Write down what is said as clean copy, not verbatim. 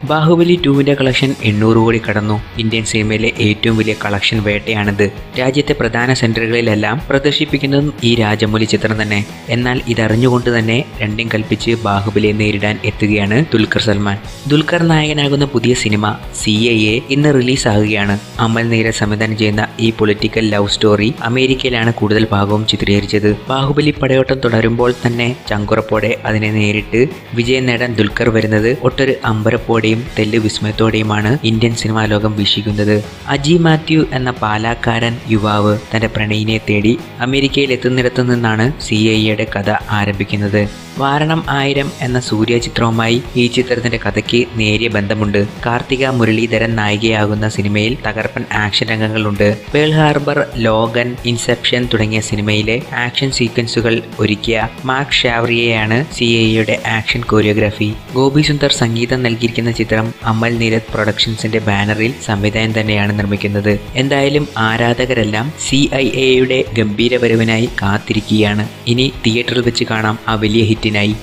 Baahubali 2ന്റെ collection 800 കോടി കടന്നു. Indian സിനിമയിലെ ഏറ്റവും വലിയ കളക്ഷൻ വേട്ടയാണിത്. രാജ്യത്തെ പ്രധാന സെന്ററുകളിലെല്ലാം പ്രദർശിപ്പിക്കുന്നതും ഈ രാജമൗലി ചിത്രം തന്നെ. എന്നാൽ ഇതറിഞ്ഞുകൊണ്ട് തന്നെ രണ്ടും കൽപ്പിച്ച് ബാഹുബലിയെ നേരിടാൻ എത്തുകയാണ് ദുൽഖർ സൽമാൻ. ദുൽഖർ നായകനാകുന്ന പുതിയ സിനിമ CIA ഇന്ന് റിലീസാകുകയാണ്. അമൽ നീരദ് സംവിധാനം ചെയ്യുന്ന ഈ പൊളിറ്റിക്കൽ ലവ് സ്റ്റോറി അമേരിക്കയിലാണ് കൂടുതൽ ഭാഗവും ചിത്രീകരിച്ചത്. ബാഹുബലി പടയോട്ടം തുടരുമ്പോൾ തന്നെ ചങ്കുറപ്പോടെ അതിനെ നേരിട്ട് വിജയം നേടാൻ ദുൽഖർ വരുന്നത് ഒട്ടൊരു അമ്പരപ്പോടെയും തെല്ല് വിസ്മയത്തോടെയുമാണ് ഇന്ത്യൻ സിനിമാ ലോകം വീക്ഷിക്കുന്നത്. അജി മാത്യു എന്ന പാലാക്കാരൻ യുവാവ് തന്റെ പ്രണയിനെ തേടി അമേരിക്കയിൽ എത്തുന്നിടത്തു നിന്നാണ് CIAയുടെ കഥ ആരംഭിക്കുന്നത്. വാരണം 1000 എന്ന സൂര്യ ചിത്രവുമായി ഈ ചിത്രത്തിന്റെ കഥയ്ക്ക് നേരിയ ബന്ധമുണ്ട്. കാർത്തിക മുരളീധരൻ നായികയാകുന്ന സിനിമയിൽ തകർപ്പൻ ആക്ഷൻ രംഗങ്ങളുണ്ട്. പേൾ ഹാർബർ, ലോഗൻ, ഇൻസെപ്ഷൻ തുടങ്ങിയ സിനിമയിലെ ആക്ഷൻ സീക്വൻസുകൾ ഒരുക്കിയ മാർക്ക് ഷാവ്രിയെയാണ് CIAയുടെ ആക്ഷൻ കൊറിയോഗ്രാഫി. ഗോപി സുന്ദർ സംഗീതം നൽകിയിരിക്കുന്ന ചിത്രം അമൽ നീരദ് പ്രൊഡക്ഷൻസിന്റെ ബാനറിൽ സംവിധാനം തന്നെയാണ് നിർമ്മിക്കുന്നത്. എന്തായാലും ആരാധകരെല്ലാം CIAയുടെ ഗംഭീര വരവിനായി കാത്തിരിക്കുകയാണ്. ഇനി തിയേറ്ററിൽ വെച്ച് കാണാം ആ വലിയ ഹിറ്റിനായി.